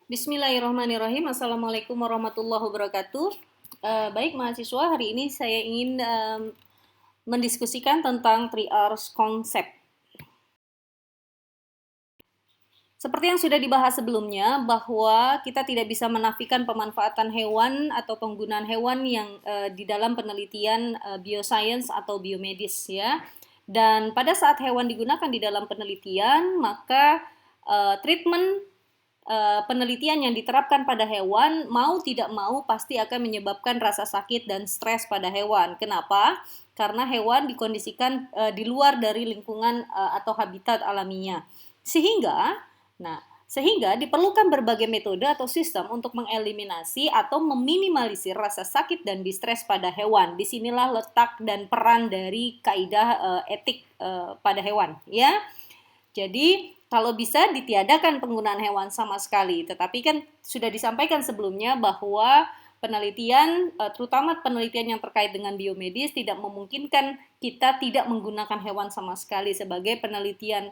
Bismillahirrahmanirrahim. Assalamualaikum warahmatullahi wabarakatuh. Baik mahasiswa, hari ini saya ingin mendiskusikan tentang 3Rs konsep. Seperti yang sudah dibahas sebelumnya, bahwa kita tidak bisa menafikan pemanfaatan hewan atau penggunaan hewan yang di dalam penelitian bioscience atau biomedis ya. Dan pada saat hewan digunakan di dalam penelitian, maka treatment penelitian yang diterapkan pada hewan mau tidak mau pasti akan menyebabkan rasa sakit dan stres pada hewan. Kenapa? Karena hewan dikondisikan di luar dari lingkungan atau habitat alaminya. Sehingga diperlukan berbagai metode atau sistem untuk mengeliminasi atau meminimalisir rasa sakit dan distres pada hewan. Disinilah letak dan peran dari kaidah etik pada hewan, ya. Jadi kalau bisa ditiadakan penggunaan hewan sama sekali. Tetapi kan sudah disampaikan sebelumnya bahwa penelitian, terutama penelitian yang terkait dengan biomedis, tidak memungkinkan kita tidak menggunakan hewan sama sekali sebagai penelitian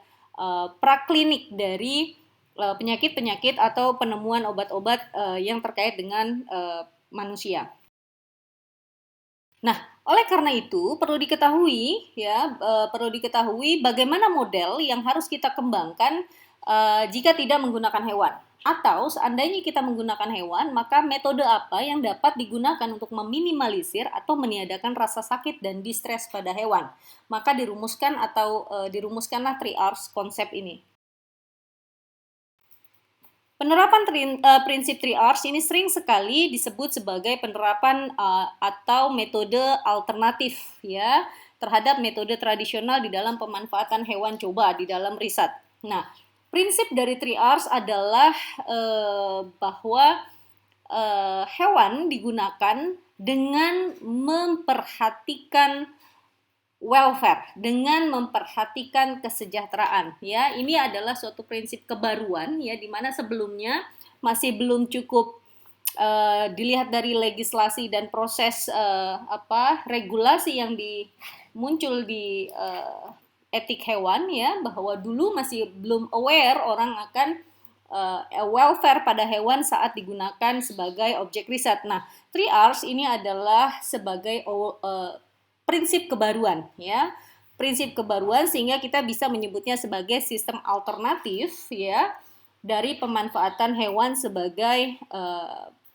praklinik dari penyakit-penyakit atau penemuan obat-obat yang terkait dengan manusia. Nah, oleh karena itu perlu diketahui bagaimana model yang harus kita kembangkan jika tidak menggunakan hewan. Atau seandainya kita menggunakan hewan, maka metode apa yang dapat digunakan untuk meminimalisir atau meniadakan rasa sakit dan distres pada hewan. Maka dirumuskanlah 3Rs konsep ini. Penerapan prinsip 3Rs ini sering sekali disebut sebagai penerapan atau metode alternatif ya terhadap metode tradisional di dalam pemanfaatan hewan coba di dalam riset. Nah, prinsip dari 3Rs adalah bahwa hewan digunakan dengan memperhatikan welfare, dengan memperhatikan kesejahteraan ya. Ini adalah suatu prinsip kebaruan ya, di mana sebelumnya masih belum cukup dilihat dari legislasi dan proses regulasi yang muncul di etik hewan ya, bahwa dulu masih belum aware orang akan welfare pada hewan saat digunakan sebagai objek riset. Nah, 3Rs ini adalah sebagai prinsip kebaruan ya, prinsip kebaruan sehingga kita bisa menyebutnya sebagai sistem alternatif ya dari pemanfaatan hewan sebagai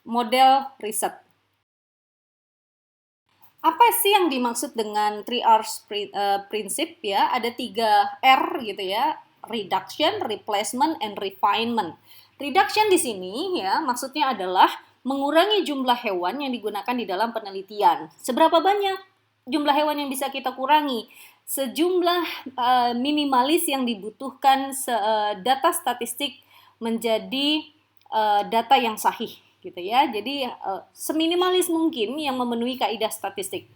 model riset. Apa sih yang dimaksud dengan 3Rs prinsip ya? Ada 3 R gitu ya, reduction, replacement, and refinement. Reduction di sini ya maksudnya adalah mengurangi jumlah hewan yang digunakan di dalam penelitian. Seberapa banyak jumlah hewan yang bisa kita kurangi? Sejumlah minimalis yang dibutuhkan data statistik menjadi data yang sahih gitu ya. Jadi seminimalis mungkin yang memenuhi kaidah statistik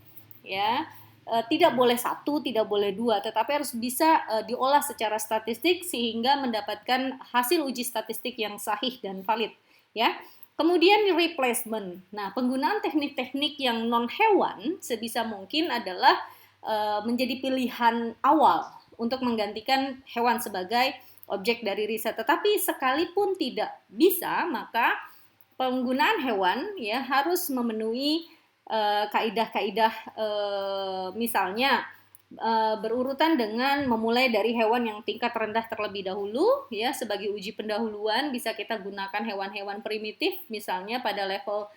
ya. Tidak boleh 1, tidak boleh 2, tetapi harus bisa diolah secara statistik sehingga mendapatkan hasil uji statistik yang sahih dan valid ya. Kemudian replacement. Nah, penggunaan teknik-teknik yang non hewan sebisa mungkin adalah menjadi pilihan awal untuk menggantikan hewan sebagai objek dari riset. Tetapi sekalipun tidak bisa, maka penggunaan hewan ya harus memenuhi kaidah-kaidah misalnya berurutan dengan memulai dari hewan yang tingkat rendah terlebih dahulu ya, sebagai uji pendahuluan bisa kita gunakan hewan-hewan primitif misalnya pada level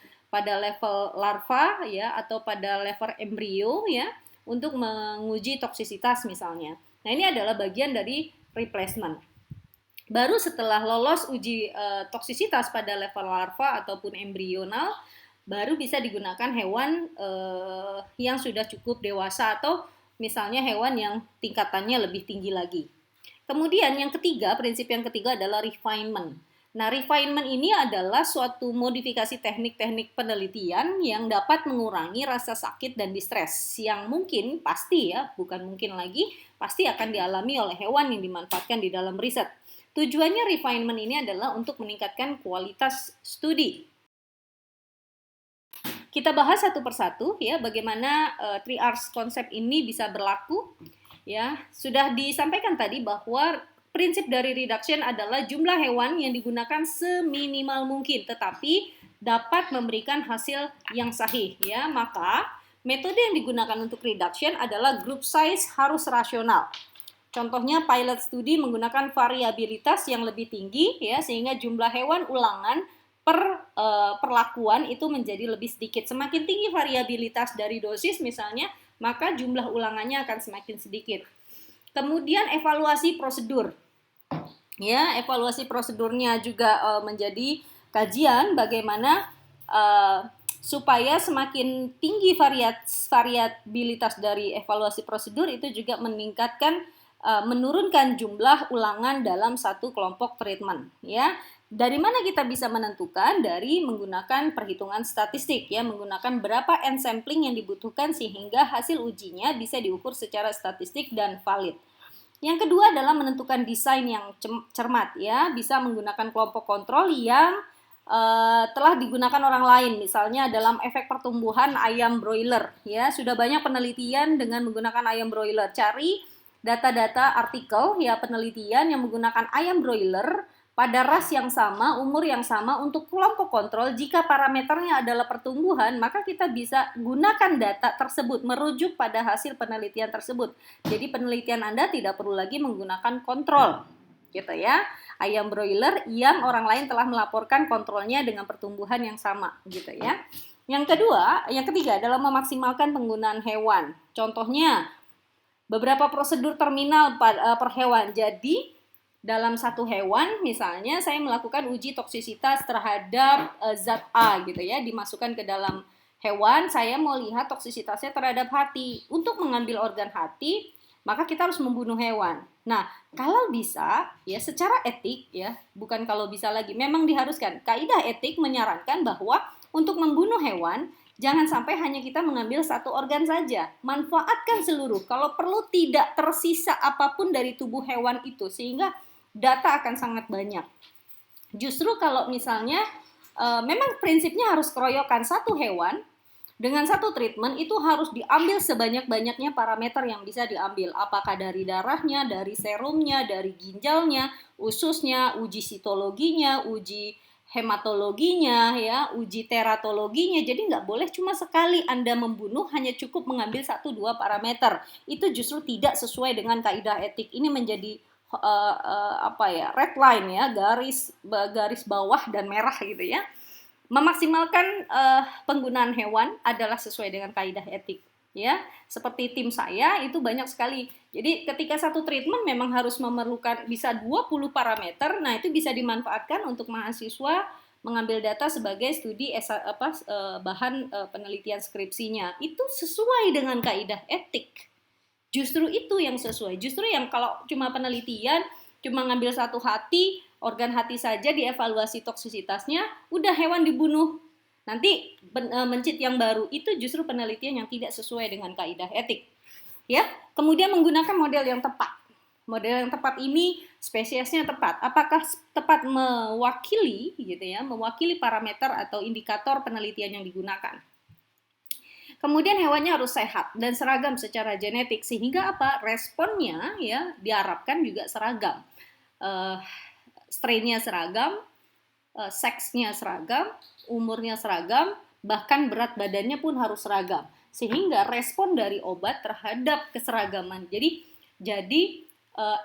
larva ya, atau pada level embrio ya, untuk menguji toksisitas misalnya. Nah, ini adalah bagian dari replacement. Baru setelah lolos uji toksisitas pada level larva ataupun embrional, baru bisa digunakan hewan yang sudah cukup dewasa atau misalnya hewan yang tingkatannya lebih tinggi lagi. Kemudian yang ketiga, prinsip yang ketiga adalah refinement. Nah, refinement ini adalah suatu modifikasi teknik-teknik penelitian yang dapat mengurangi rasa sakit dan distres yang mungkin pasti ya, bukan mungkin lagi, pasti akan dialami oleh hewan yang dimanfaatkan di dalam riset. Tujuannya refinement ini adalah untuk meningkatkan kualitas studi. Kita bahas satu persatu ya bagaimana 3Rs konsep ini bisa berlaku. Ya, sudah disampaikan tadi bahwa prinsip dari reduction adalah jumlah hewan yang digunakan seminimal mungkin, tetapi dapat memberikan hasil yang sahih. Ya, maka metode yang digunakan untuk reduction adalah group size harus rasional. Contohnya pilot study menggunakan variabilitas yang lebih tinggi, ya, sehingga jumlah hewan ulangan perlakuan itu menjadi lebih sedikit. Semakin tinggi variabilitas dari dosis misalnya, maka jumlah ulangannya akan semakin sedikit. Kemudian evaluasi prosedur. Ya, evaluasi prosedurnya juga menjadi kajian bagaimana supaya semakin tinggi variabilitas dari evaluasi prosedur itu juga menurunkan jumlah ulangan dalam satu kelompok treatment, ya. Dari mana kita bisa menentukan? Dari menggunakan perhitungan statistik, ya, menggunakan berapa N sampling yang dibutuhkan sehingga hasil ujinya bisa diukur secara statistik dan valid. Yang kedua adalah menentukan desain yang cermat, ya, bisa menggunakan kelompok kontrol yang telah digunakan orang lain, misalnya dalam efek pertumbuhan ayam broiler, ya, sudah banyak penelitian dengan menggunakan ayam broiler. Cari data-data artikel, ya, penelitian yang menggunakan ayam broiler pada ras yang sama, umur yang sama untuk kelompok kontrol. Jika parameternya adalah pertumbuhan, maka kita bisa gunakan data tersebut, merujuk pada hasil penelitian tersebut. Jadi penelitian Anda tidak perlu lagi menggunakan kontrol, gitu ya. Ayam broiler yang orang lain telah melaporkan kontrolnya dengan pertumbuhan yang sama, gitu ya. Yang ketiga adalah memaksimalkan penggunaan hewan. Contohnya, beberapa prosedur terminal per hewan. Jadi dalam satu hewan, misalnya saya melakukan uji toksisitas terhadap zat A, gitu ya, dimasukkan ke dalam hewan. Saya mau lihat toksisitasnya terhadap hati. Untuk mengambil organ hati, maka kita harus membunuh hewan. Nah, kalau bisa, ya, secara etik, ya, bukan kalau bisa lagi, memang diharuskan. Kaidah etik menyarankan bahwa untuk membunuh hewan, jangan sampai hanya kita mengambil satu organ saja. Manfaatkan seluruh. Kalau perlu tidak tersisa apapun dari tubuh hewan itu, sehingga data akan sangat banyak. Justru kalau misalnya memang prinsipnya harus keroyokan, satu hewan dengan satu treatment itu harus diambil sebanyak-banyaknya parameter yang bisa diambil. Apakah dari darahnya, dari serumnya, dari ginjalnya, ususnya, uji sitologinya, uji hematologinya, ya, uji teratologinya. Jadi nggak boleh cuma sekali Anda membunuh hanya cukup mengambil 1-2 parameter. Itu justru tidak sesuai dengan kaidah etik. Ini menjadi red line, ya, garis bawah dan merah, gitu ya. Memaksimalkan penggunaan hewan adalah sesuai dengan kaidah etik, ya. Seperti tim saya itu banyak sekali. Jadi ketika satu treatment memang harus memerlukan bisa 20 parameter. Nah, itu bisa dimanfaatkan untuk mahasiswa mengambil data sebagai studi bahan penelitian skripsinya. Itu sesuai dengan kaidah etik. Justru itu yang sesuai. Justru yang kalau cuma penelitian, cuma ngambil satu hati, organ hati saja dievaluasi toksisitasnya, udah hewan dibunuh. Nanti mencit yang baru, itu justru penelitian yang tidak sesuai dengan kaidah etik. Ya, kemudian menggunakan model yang tepat. Model yang tepat ini spesiesnya tepat. Apakah tepat mewakili, gitu ya, mewakili parameter atau indikator penelitian yang digunakan. Kemudian hewannya harus sehat dan seragam secara genetik, sehingga apa? Responnya, ya, diharapkan juga seragam. Strainnya seragam, seksnya seragam, umurnya seragam, bahkan berat badannya pun harus seragam, sehingga respon dari obat terhadap keseragaman. Jadi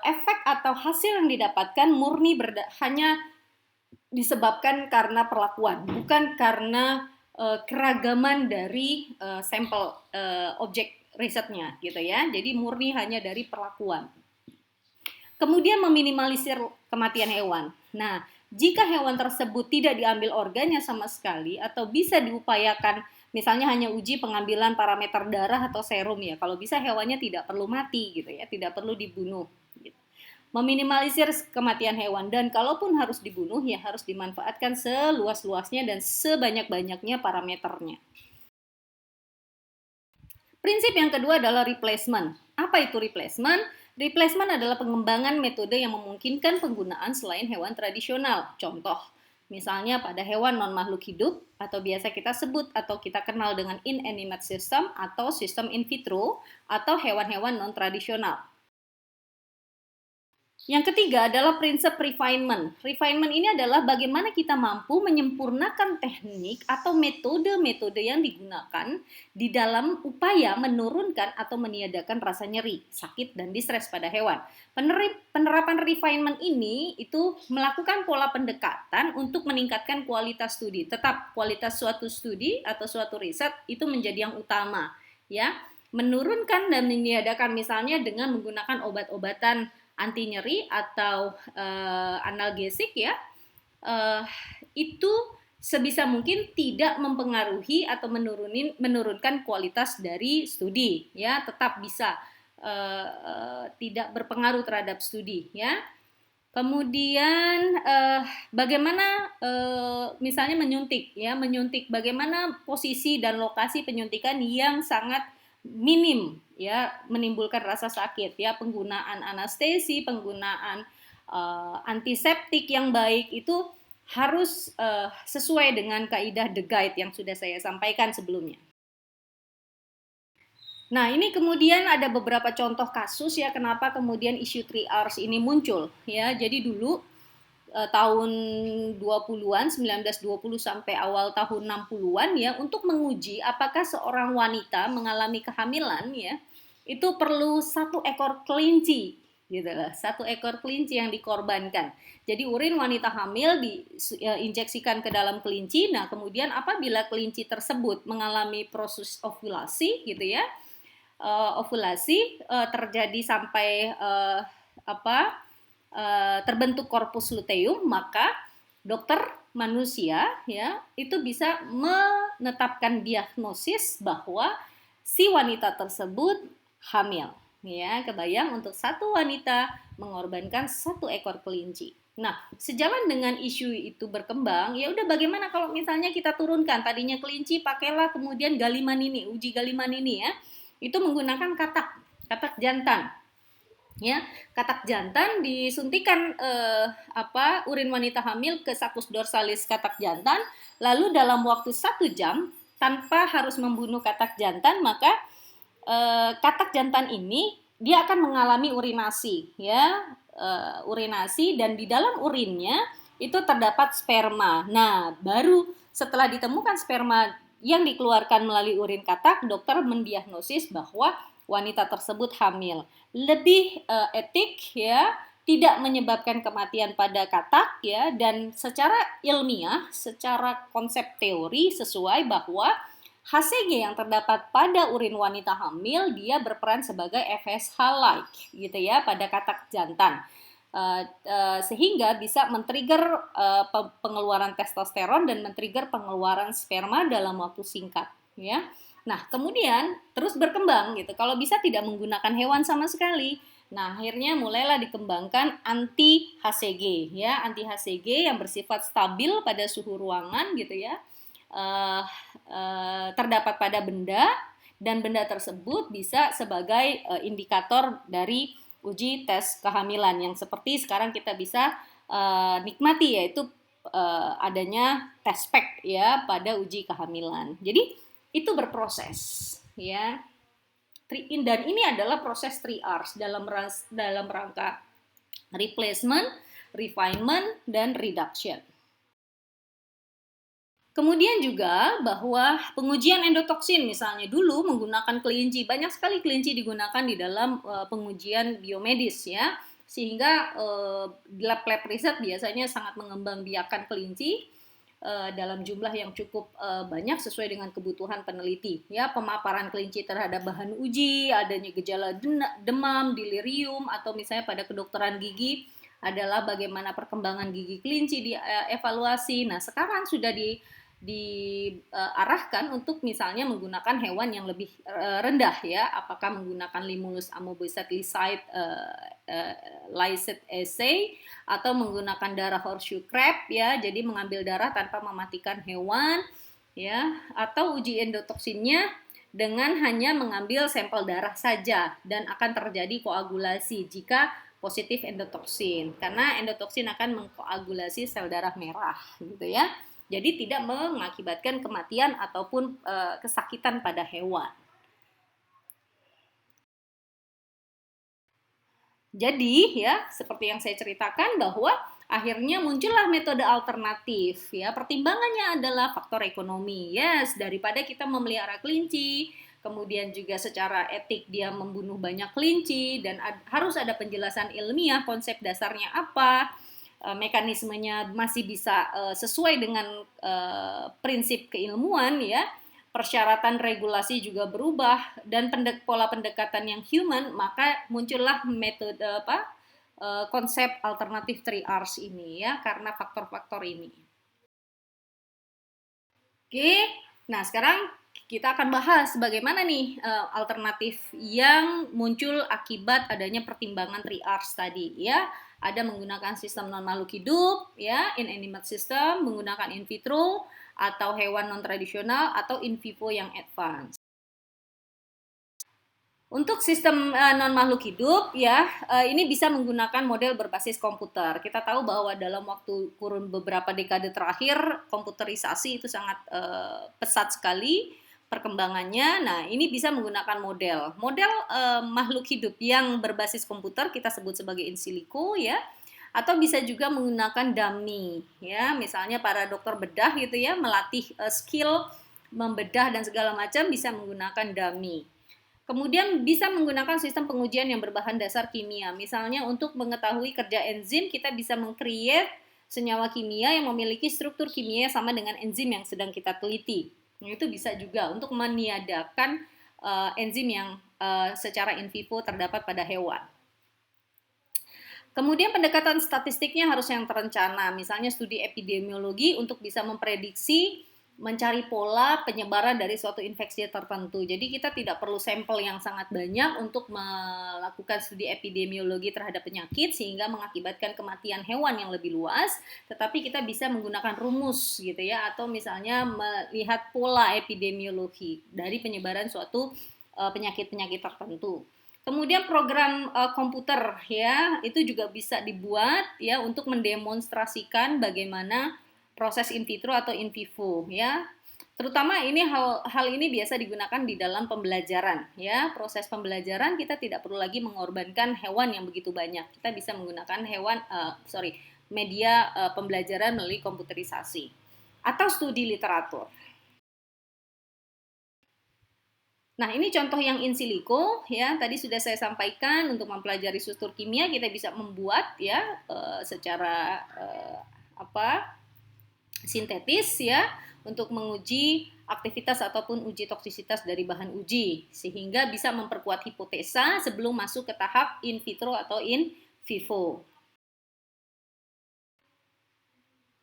efek atau hasil yang didapatkan murni hanya disebabkan karena perlakuan, bukan karena keragaman dari sampel objek risetnya, gitu ya. Jadi murni hanya dari perlakuan. Kemudian meminimalisir kematian hewan. Nah, jika hewan tersebut tidak diambil organnya sama sekali atau bisa diupayakan, misalnya hanya uji pengambilan parameter darah atau serum, ya, kalau bisa hewannya tidak perlu mati, gitu ya, tidak perlu dibunuh. Meminimalisir kematian hewan, dan kalaupun harus dibunuh, ya harus dimanfaatkan seluas-luasnya dan sebanyak-banyaknya parameternya. Prinsip yang kedua adalah replacement. Apa itu replacement? Replacement adalah pengembangan metode yang memungkinkan penggunaan selain hewan tradisional. Contoh, misalnya pada hewan non-makhluk hidup, atau biasa kita sebut atau kita kenal dengan inanimate system atau sistem in vitro, atau hewan-hewan non-tradisional. Yang ketiga adalah prinsip refinement. Refinement ini adalah bagaimana kita mampu menyempurnakan teknik atau metode-metode yang digunakan di dalam upaya menurunkan atau meniadakan rasa nyeri, sakit, dan distres pada hewan. Penerapan refinement ini itu melakukan pola pendekatan untuk meningkatkan kualitas studi. Tetap kualitas suatu studi atau suatu riset itu menjadi yang utama, ya. Menurunkan dan meniadakan misalnya dengan menggunakan obat-obatan anti nyeri atau analgesik, ya, itu sebisa mungkin tidak mempengaruhi atau menurunkan kualitas dari studi, ya, tetap bisa tidak berpengaruh terhadap studi, ya. Kemudian bagaimana misalnya menyuntik, ya, menyuntik bagaimana posisi dan lokasi penyuntikan yang sangat minim, ya, menimbulkan rasa sakit, ya, penggunaan anestesi, penggunaan antiseptik yang baik itu harus sesuai dengan kaidah The Guide yang sudah saya sampaikan sebelumnya. Nah, ini kemudian ada beberapa contoh kasus, ya, kenapa kemudian isu 3Rs ini muncul, ya. Jadi dulu tahun 20-an, 1920 sampai awal tahun 60-an, ya, untuk menguji apakah seorang wanita mengalami kehamilan, ya, itu perlu 1 ekor kelinci, gitu loh, 1 ekor kelinci yang dikorbankan. Jadi urin wanita hamil diinjeksikan ke dalam kelinci. Nah, kemudian apabila kelinci tersebut mengalami proses ovulasi, gitu ya, ovulasi terjadi sampai terbentuk korpus luteum, maka dokter manusia, ya, itu bisa menetapkan diagnosis bahwa si wanita tersebut hamil, ya. Kebayang untuk satu wanita mengorbankan 1 ekor kelinci. Nah, sejalan dengan isu itu berkembang, ya udah, bagaimana kalau misalnya kita turunkan tadinya kelinci, pakailah kemudian Galimanini, uji Galimanini, ya. Itu menggunakan katak jantan. Ya, katak jantan disuntikan urin wanita hamil ke saccus dorsalis katak jantan, lalu dalam waktu 1 jam tanpa harus membunuh katak jantan, maka katak jantan ini dia akan mengalami urinasi, ya, urinasi, dan di dalam urinnya itu terdapat sperma. Nah, baru setelah ditemukan sperma yang dikeluarkan melalui urin katak, dokter mendiagnosis bahwa wanita tersebut hamil. Lebih etik, ya, tidak menyebabkan kematian pada katak, ya, dan secara ilmiah, secara konsep teori sesuai bahwa HCG yang terdapat pada urin wanita hamil dia berperan sebagai FSH-like, gitu ya, pada katak jantan. Sehingga bisa men-trigger pengeluaran testosteron dan men-trigger pengeluaran sperma dalam waktu singkat, ya. Nah, kemudian terus berkembang, gitu. Kalau bisa tidak menggunakan hewan sama sekali. Nah, akhirnya mulailah dikembangkan anti HCG, ya, anti HCG yang bersifat stabil pada suhu ruangan, gitu ya. Terdapat pada benda, dan benda tersebut bisa sebagai indikator dari uji tes kehamilan yang seperti sekarang kita bisa nikmati, yaitu adanya test pack, ya, pada uji kehamilan. Jadi itu berproses, ya. Dan ini adalah proses 3Rs dalam rangka replacement, refinement, dan reduction. Kemudian juga bahwa pengujian endotoksin, misalnya dulu menggunakan kelinci, banyak sekali kelinci digunakan di dalam pengujian biomedis, ya, sehingga lab-lab riset biasanya sangat mengembangbiakan kelinci dalam jumlah yang cukup banyak sesuai dengan kebutuhan peneliti, ya. Pemaparan kelinci terhadap bahan uji, adanya gejala demam, delirium, atau misalnya pada kedokteran gigi adalah bagaimana perkembangan gigi kelinci dievaluasi. Nah, sekarang sudah diarahkan untuk misalnya menggunakan hewan yang lebih rendah, ya, apakah menggunakan Limulus amobicet lycet assay atau menggunakan darah horseshoe crab, ya, jadi mengambil darah tanpa mematikan hewan, ya, atau uji endotoksinnya dengan hanya mengambil sampel darah saja, dan akan terjadi koagulasi jika positif endotoksin, karena endotoksin akan mengkoagulasi sel darah merah, gitu ya. Jadi tidak mengakibatkan kematian ataupun kesakitan pada hewan. Jadi ya, seperti yang saya ceritakan bahwa akhirnya muncullah metode alternatif ya. Pertimbangannya adalah faktor ekonomi. Yes, daripada kita memelihara kelinci, kemudian juga secara etik dia membunuh banyak kelinci dan harus ada penjelasan ilmiah konsep dasarnya apa, mekanismenya masih bisa sesuai dengan prinsip keilmuan ya, persyaratan regulasi juga berubah dan pola pendekatan yang human, maka muncullah metode konsep alternatif 3Rs ini ya, karena faktor-faktor ini. Oke, nah sekarang kita akan bahas bagaimana nih alternatif yang muncul akibat adanya pertimbangan 3Rs tadi ya. Ada menggunakan sistem non makhluk hidup ya, inanimate system, menggunakan in vitro atau hewan non tradisional atau in vivo yang advance. Untuk sistem non makhluk hidup ya, ini bisa menggunakan model berbasis komputer. Kita tahu bahwa dalam waktu kurun beberapa dekade terakhir komputerisasi itu sangat pesat sekali perkembangannya. Nah, ini bisa menggunakan model makhluk hidup yang berbasis komputer, kita sebut sebagai in silico ya, atau bisa juga menggunakan dummy ya, misalnya para dokter bedah gitu ya, melatih skill membedah dan segala macam bisa menggunakan dummy. Kemudian bisa menggunakan sistem pengujian yang berbahan dasar kimia. Misalnya untuk mengetahui kerja enzim, kita bisa meng-create senyawa kimia yang memiliki struktur kimia sama dengan enzim yang sedang kita teliti. Itu bisa juga untuk meniadakan enzim yang secara in vivo terdapat pada hewan. Kemudian pendekatan statistiknya harus yang terencana, misalnya studi epidemiologi untuk bisa memprediksi, mencari pola penyebaran dari suatu infeksi tertentu. Jadi kita tidak perlu sampel yang sangat banyak untuk melakukan studi epidemiologi terhadap penyakit sehingga mengakibatkan kematian hewan yang lebih luas, tetapi kita bisa menggunakan rumus gitu ya, atau misalnya melihat pola epidemiologi dari penyebaran suatu penyakit-penyakit tertentu. Kemudian program komputer ya, itu juga bisa dibuat ya untuk mendemonstrasikan bagaimana proses in vitro atau in vivo ya. Terutama ini hal ini biasa digunakan di dalam pembelajaran ya. Proses pembelajaran kita tidak perlu lagi mengorbankan hewan yang begitu banyak. Kita bisa menggunakan media pembelajaran melalui komputerisasi atau studi literatur. Nah, ini contoh yang in silico ya. Tadi sudah saya sampaikan untuk mempelajari struktur kimia kita bisa membuat ya secara sintetis ya untuk menguji aktivitas ataupun uji toksisitas dari bahan uji sehingga bisa memperkuat hipotesa sebelum masuk ke tahap in vitro atau in vivo.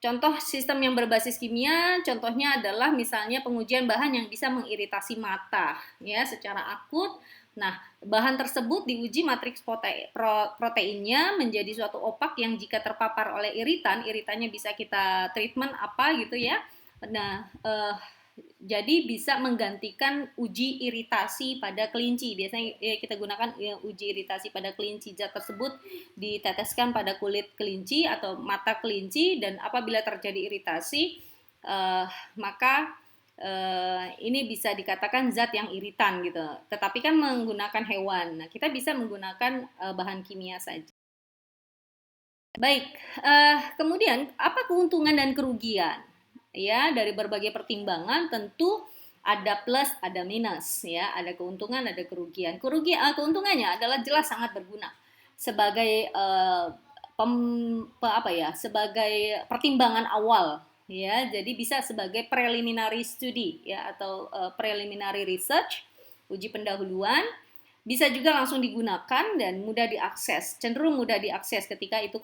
Contoh sistem yang berbasis kimia, contohnya adalah misalnya pengujian bahan yang bisa mengiritasi mata, ya, secara akut. Nah, bahan tersebut diuji matriks proteinnya menjadi suatu opak yang jika terpapar oleh iritannya bisa kita treatment apa gitu ya. Nah, jadi bisa menggantikan uji iritasi pada kelinci. Biasanya kita gunakan uji iritasi pada kelinci. Zat tersebut diteteskan pada kulit kelinci atau mata kelinci dan apabila terjadi iritasi maka ini bisa dikatakan zat yang iritan gitu. Tetapi kan menggunakan hewan. Nah, kita bisa menggunakan bahan kimia saja. Baik, kemudian apa keuntungan dan kerugian? Ya, dari berbagai pertimbangan tentu ada plus, ada minus ya, ada keuntungan, ada kerugian. Keuntungannya adalah jelas sangat berguna sebagai sebagai pertimbangan awal ya. Jadi bisa sebagai preliminary study ya atau preliminary research, uji pendahuluan. Bisa juga langsung digunakan dan mudah diakses, cenderung mudah diakses ketika itu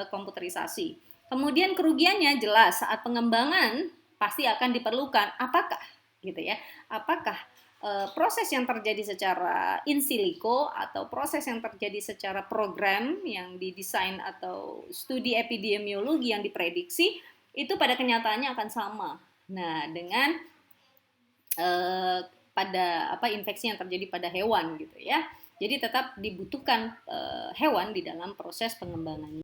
komputerisasi. Kemudian kerugiannya jelas saat pengembangan pasti akan diperlukan apakah gitu ya, apakah proses yang terjadi secara in silico atau proses yang terjadi secara program yang didesain atau studi epidemiologi yang diprediksi itu pada kenyataannya akan sama. Nah, dengan pada infeksi yang terjadi pada hewan gitu ya. Jadi tetap dibutuhkan hewan di dalam proses pengembangannya.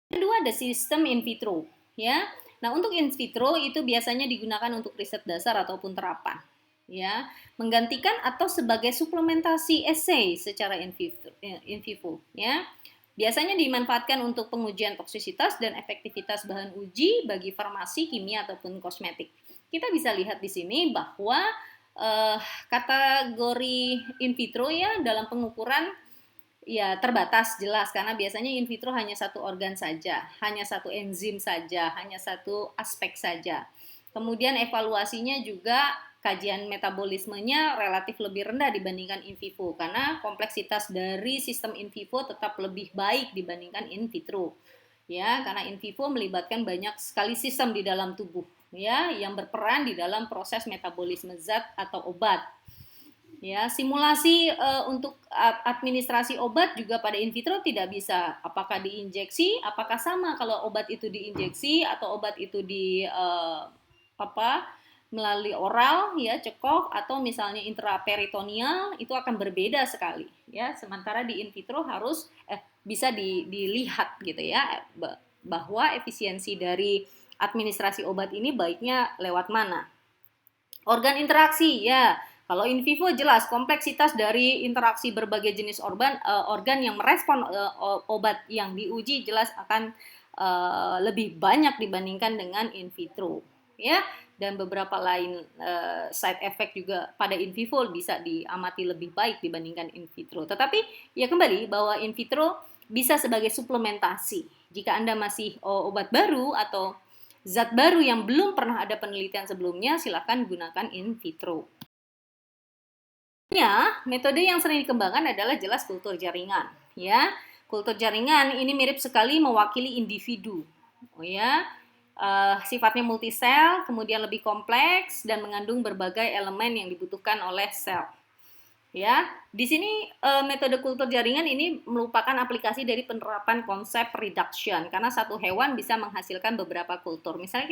Kedua ada sistem in vitro ya. Nah, untuk in vitro itu biasanya digunakan untuk riset dasar ataupun terapan. ya, menggantikan atau sebagai suplementasi assay secara in vivo, ya. Biasanya dimanfaatkan untuk pengujian toksisitas dan efektivitas bahan uji bagi farmasi, kimia ataupun kosmetik. Kita bisa lihat di sini bahwa kategori in vitro ya dalam pengukuran ya terbatas jelas karena biasanya in vitro hanya satu organ saja, hanya satu enzim saja, hanya satu aspek saja. Kemudian evaluasinya juga kajian metabolismenya relatif lebih rendah dibandingkan in vivo karena kompleksitas dari sistem in vivo tetap lebih baik dibandingkan in vitro. Ya, karena in vivo melibatkan banyak sekali sistem di dalam tubuh ya yang berperan di dalam proses metabolisme zat atau obat. Ya, simulasi untuk administrasi obat juga pada in vitro tidak bisa. Apakah diinjeksi? Apakah sama kalau obat itu diinjeksi atau obat itu di melalui oral ya cekok atau misalnya intraperitoneal itu akan berbeda sekali ya. Sementara di in vitro harus bisa dilihat gitu ya bahwa efisiensi dari administrasi obat ini baiknya lewat mana. Organ interaksi ya. Kalau in vivo jelas kompleksitas dari interaksi berbagai jenis organ yang merespon obat yang diuji jelas akan lebih banyak dibandingkan dengan in vitro ya, dan beberapa lain side effect juga pada in vivo bisa diamati lebih baik dibandingkan in vitro. Tetapi ya kembali bahwa in vitro bisa sebagai suplementasi. Jika Anda masih obat baru atau zat baru yang belum pernah ada penelitian sebelumnya, silakan gunakan in vitro. Metode yang sering dikembangkan adalah jelas kultur jaringan. Ya, kultur jaringan ini mirip sekali mewakili individu. Sifatnya multisel, kemudian lebih kompleks dan mengandung berbagai elemen yang dibutuhkan oleh sel. Ya, di sini metode kultur jaringan ini merupakan aplikasi dari penerapan konsep reduction karena satu hewan bisa menghasilkan beberapa kultur. Misalnya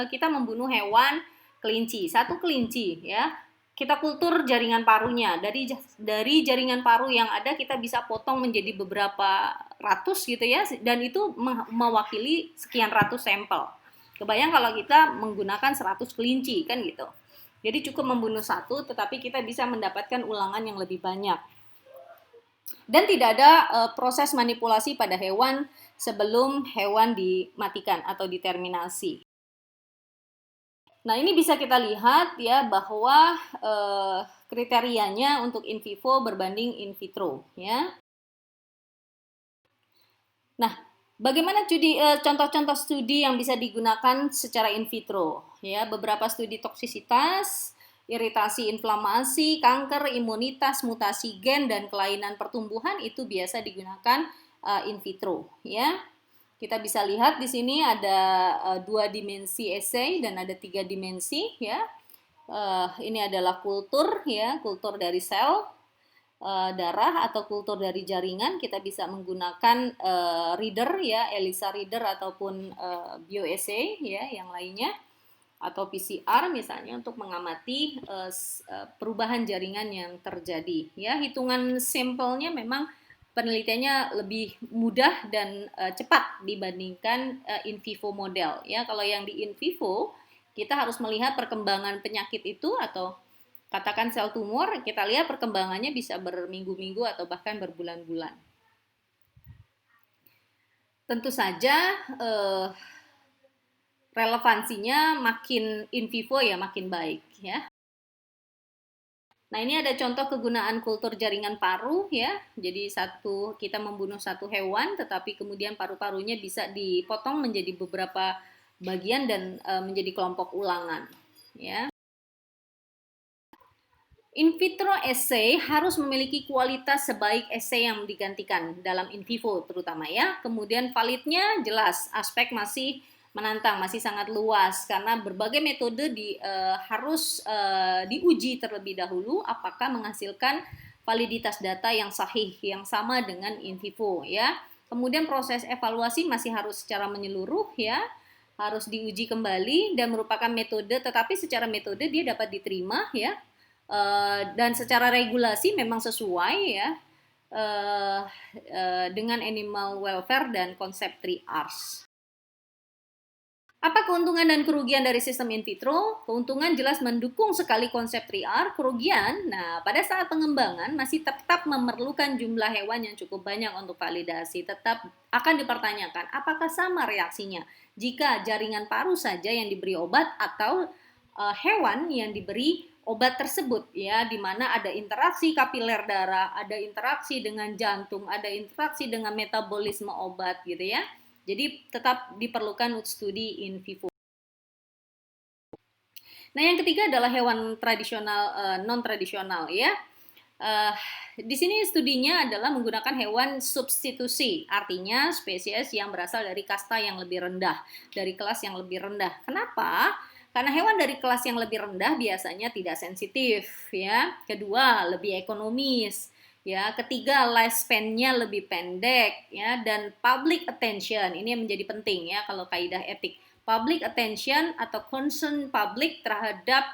kita membunuh hewan kelinci, satu kelinci ya. Kita kultur jaringan parunya. Dari jaringan paru yang ada kita bisa potong menjadi beberapa ratus gitu ya, dan itu mewakili sekian ratus sampel. Kebayang kalau kita menggunakan 100 kelinci kan gitu. Jadi cukup membunuh satu, tetapi kita bisa mendapatkan ulangan yang lebih banyak. Dan tidak ada proses manipulasi pada hewan sebelum hewan dimatikan atau diterminasi. Nah, ini bisa kita lihat ya bahwa kriterianya untuk in vivo berbanding in vitro ya. Nah, bagaimana contoh-contoh studi yang bisa digunakan secara in vitro ya? Beberapa studi toksisitas, iritasi, inflamasi, kanker, imunitas, mutasi gen dan kelainan pertumbuhan itu biasa digunakan in vitro ya. Kita bisa lihat di sini ada 2 dimensi assay dan ada 3 dimensi ya. Ini adalah kultur ya, kultur dari sel darah atau kultur dari jaringan. Kita bisa menggunakan reader ya, ELISA reader ataupun bioassay ya yang lainnya atau PCR misalnya untuk mengamati perubahan jaringan yang terjadi ya. Hitungan sampelnya memang penelitiannya lebih mudah dan cepat dibandingkan in vivo model ya. Kalau yang di in vivo kita harus melihat perkembangan penyakit itu atau katakan sel tumor, kita lihat perkembangannya bisa berminggu-minggu atau bahkan berbulan-bulan. Tentu saja relevansinya makin in vivo ya makin baik ya. Nah, ini ada contoh kegunaan kultur jaringan paru ya. Jadi kita membunuh satu hewan tetapi kemudian paru-parunya bisa dipotong menjadi beberapa bagian dan menjadi kelompok ulangan ya. In vitro assay harus memiliki kualitas sebaik assay yang digantikan dalam in vivo terutama ya. Kemudian validnya jelas, aspek masih menantang, masih sangat luas karena berbagai metode harus diuji terlebih dahulu apakah menghasilkan validitas data yang sahih yang sama dengan in vivo ya. Kemudian proses evaluasi masih harus secara menyeluruh ya, harus diuji kembali dan merupakan metode, tetapi secara metode dia dapat diterima ya, dan secara regulasi memang sesuai ya dengan animal welfare dan konsep 3Rs. Apa keuntungan dan kerugian dari sistem in vitro? Keuntungan jelas mendukung sekali konsep 3R. Kerugian, nah pada saat pengembangan masih tetap memerlukan jumlah hewan yang cukup banyak untuk validasi. Tetap akan dipertanyakan apakah sama reaksinya jika jaringan paru saja yang diberi obat atau hewan yang diberi obat tersebut, ya, di mana ada interaksi kapiler darah, ada interaksi dengan jantung, ada interaksi dengan metabolisme obat gitu ya. Jadi tetap diperlukan studi in vivo. Nah, yang ketiga adalah hewan tradisional non tradisional ya. Uh, di sini studinya adalah menggunakan hewan substitusi, artinya spesies yang berasal dari kasta yang lebih rendah, dari kelas yang lebih rendah. Kenapa? Karena hewan dari kelas yang lebih rendah biasanya tidak sensitif, ya. Kedua, lebih ekonomis, ya. Ketiga, lifespan-nya lebih pendek, ya. Dan public attention ini yang menjadi penting, ya, kalau kaidah etik. Public attention atau concern public terhadap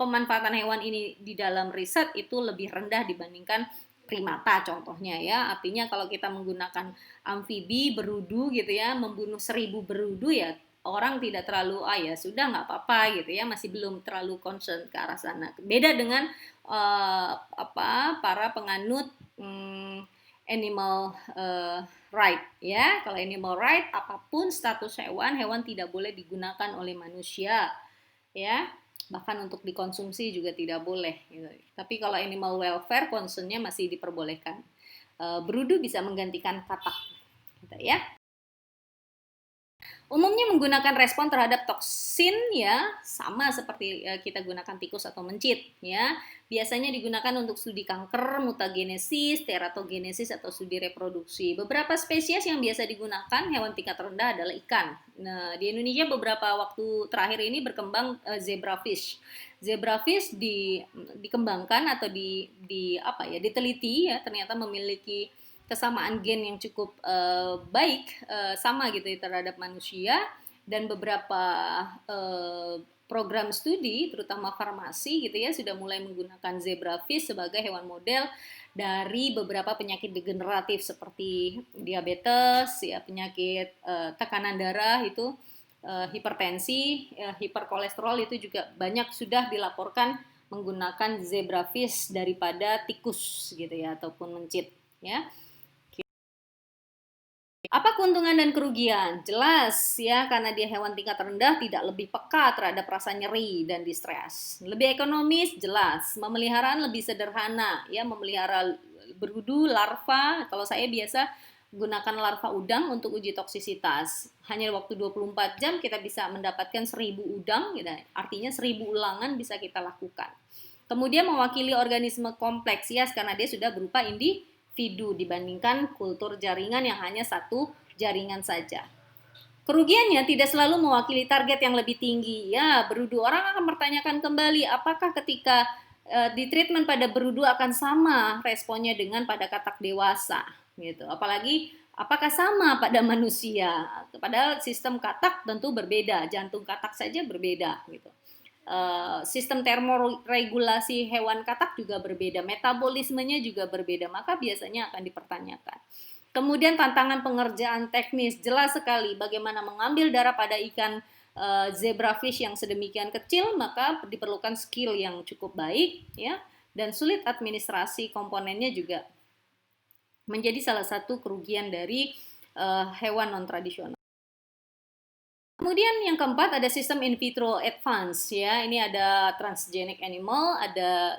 pemanfaatan hewan ini di dalam riset itu lebih rendah dibandingkan primata contohnya ya. Artinya kalau kita menggunakan amfibi berudu gitu ya, membunuh 1000 berudu ya orang tidak terlalu ya sudah nggak apa-apa gitu ya, masih belum terlalu concern ke arah sana. Beda dengan para penganut animal right ya. Kalau animal right apapun status hewan, hewan tidak boleh digunakan oleh manusia ya. Bahkan untuk dikonsumsi juga tidak boleh gitu. Tapi kalau animal welfare concernnya masih diperbolehkan. Berudu bisa menggantikan katak gitu ya. Umumnya menggunakan respon terhadap toksin ya, sama seperti kita gunakan tikus atau mencit ya. Biasanya digunakan untuk studi kanker, mutagenesis, teratogenesis atau studi reproduksi. Beberapa spesies yang biasa digunakan hewan tingkat rendah adalah ikan. Nah, di Indonesia beberapa waktu terakhir ini berkembang zebrafish. Zebrafish dikembangkan atau diteliti ya, ternyata memiliki kesamaan gen yang cukup baik sama gitu ya, terhadap manusia, dan beberapa program studi terutama farmasi gitu ya sudah mulai menggunakan zebrafish sebagai hewan model dari beberapa penyakit degeneratif seperti diabetes ya, penyakit tekanan darah itu, hipertensi, hiperkolesterol itu juga banyak sudah dilaporkan menggunakan zebrafish daripada tikus gitu ya ataupun mencit ya. Apa keuntungan dan kerugian? Jelas ya, karena dia hewan tingkat rendah tidak lebih peka terhadap rasa nyeri dan distres. Lebih ekonomis, jelas. Pemeliharaan lebih sederhana ya, memelihara berudu, larva. Kalau saya biasa gunakan larva udang untuk uji toksisitas. Hanya waktu 24 jam kita bisa mendapatkan 1000 udang, gitu. Artinya 1000 ulangan bisa kita lakukan. Kemudian mewakili organisme kompleks ya, karena dia sudah berupa individu dibandingkan kultur jaringan yang hanya satu jaringan saja. Kerugiannya tidak selalu mewakili target yang lebih tinggi. Ya, berudu orang akan mempertanyakan kembali apakah ketika di treatment pada berudu akan sama responnya dengan pada katak dewasa gitu. Apalagi apakah sama pada manusia? Padahal sistem katak tentu berbeda, jantung katak saja berbeda gitu. Sistem termoregulasi hewan katak juga berbeda, metabolismenya juga berbeda, maka biasanya akan dipertanyakan. Kemudian tantangan pengerjaan teknis, jelas sekali bagaimana mengambil darah pada ikan zebrafish yang sedemikian kecil, maka diperlukan skill yang cukup baik ya, dan sulit administrasi komponennya juga menjadi salah satu kerugian dari hewan non tradisional. Kemudian yang keempat ada sistem in vitro advance ya. Ini ada transgenic animal, ada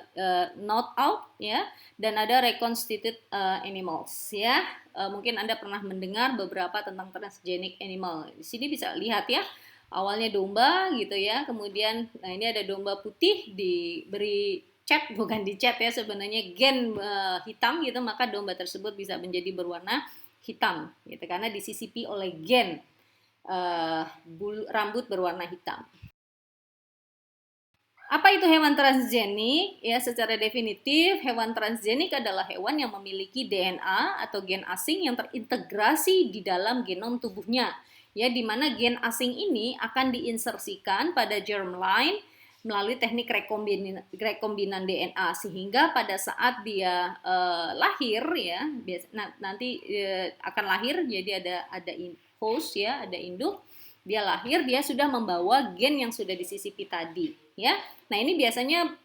not out ya, dan ada reconstituted animals ya. Mungkin Anda pernah mendengar beberapa tentang transgenic animal. Di sini bisa lihat ya. Awalnya domba gitu ya. Kemudian ini ada domba putih diberi cat, bukan dicat ya, sebenarnya gen hitam gitu, maka domba tersebut bisa menjadi berwarna hitam gitu karena disisipi oleh gen rambut berwarna hitam. Apa itu hewan transgenik? Ya, secara definitif hewan transgenik adalah hewan yang memiliki DNA atau gen asing yang terintegrasi di dalam genom tubuhnya. Ya, di mana gen asing ini akan diinsersikan pada germline melalui teknik rekombinan DNA, sehingga pada saat dia lahir ya, nanti akan lahir, jadi ada host ya, ada induk. dia lahir dia sudah membawa gen yang sudah disisipi tadi, ya. Nah, ini biasanya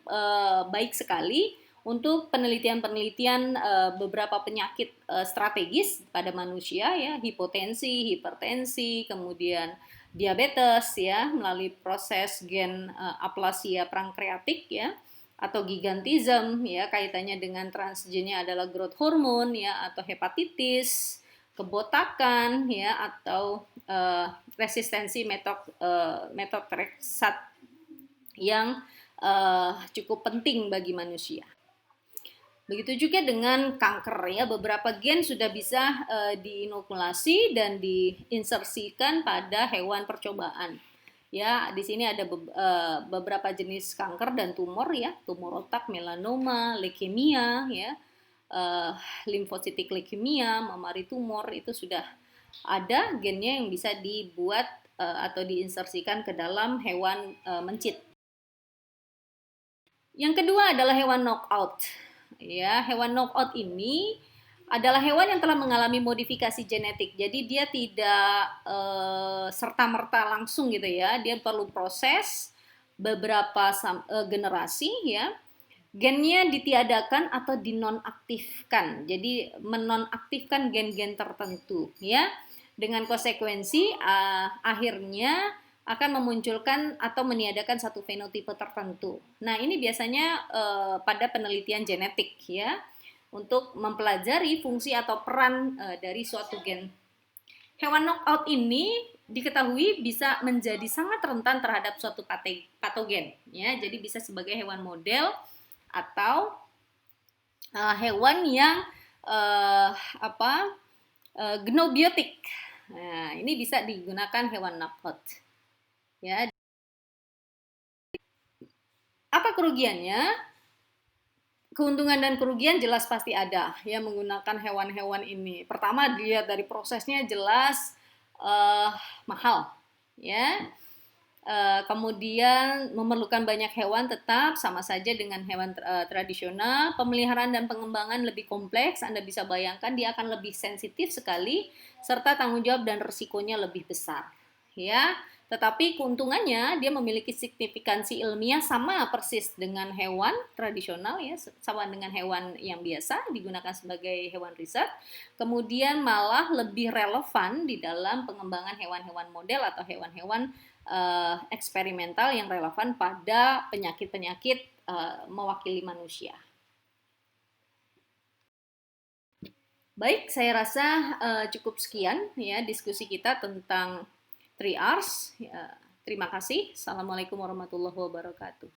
baik sekali untuk penelitian-penelitian beberapa penyakit strategis pada manusia, ya, hipotensi, hipertensi, kemudian diabetes, ya, melalui proses gen aplasia pankreatik, ya, atau gigantism, ya, kaitannya dengan transgennya adalah growth hormone, ya, atau hepatitis, kebotakan, ya, atau resistensi metotrexat yang cukup penting bagi manusia. Begitu juga dengan kanker, ya, beberapa gen sudah bisa diinokulasi dan diinsersikan pada hewan percobaan. Ya, di sini ada beberapa jenis kanker dan tumor, ya, tumor otak, melanoma, leukemia, ya, limfositik leukemia, mammary tumor, itu sudah ada gennya yang bisa dibuat atau diinsersikan ke dalam hewan mencit. Yang kedua adalah hewan knockout. Ya, hewan knockout ini adalah hewan yang telah mengalami modifikasi genetik. Jadi dia tidak serta-merta langsung gitu, ya. Dia perlu proses beberapa generasi, ya. Gennya ditiadakan atau dinonaktifkan. Jadi menonaktifkan gen-gen tertentu, ya. Dengan konsekuensi akhirnya akan memunculkan atau meniadakan satu fenotipe tertentu. Nah, ini biasanya pada penelitian genetik, ya, untuk mempelajari fungsi atau peran dari suatu gen. Hewan knockout ini diketahui bisa menjadi sangat rentan terhadap suatu patogen, ya. Jadi bisa sebagai hewan model atau hewan yang genobiotik. Nah, ini bisa digunakan hewan knockout, ya. Apa kerugiannya? Keuntungan dan kerugian jelas pasti ada, ya, menggunakan hewan-hewan ini. Pertama, dilihat dari prosesnya jelas mahal, ya. Kemudian memerlukan banyak hewan, tetap sama saja dengan hewan tradisional. Pemeliharaan dan pengembangan lebih kompleks. Anda bisa bayangkan dia akan lebih sensitif sekali, serta tanggung jawab dan risikonya lebih besar, ya. Tetapi keuntungannya dia memiliki signifikansi ilmiah sama persis dengan hewan tradisional, ya, sama dengan hewan yang biasa digunakan sebagai hewan riset. Kemudian malah lebih relevan di dalam pengembangan hewan-hewan model atau hewan-hewan eksperimental yang relevan pada penyakit-penyakit mewakili manusia. Baik, saya rasa cukup sekian, ya, diskusi kita tentang 3Rs. Ya, terima kasih. Assalamualaikum warahmatullahi wabarakatuh.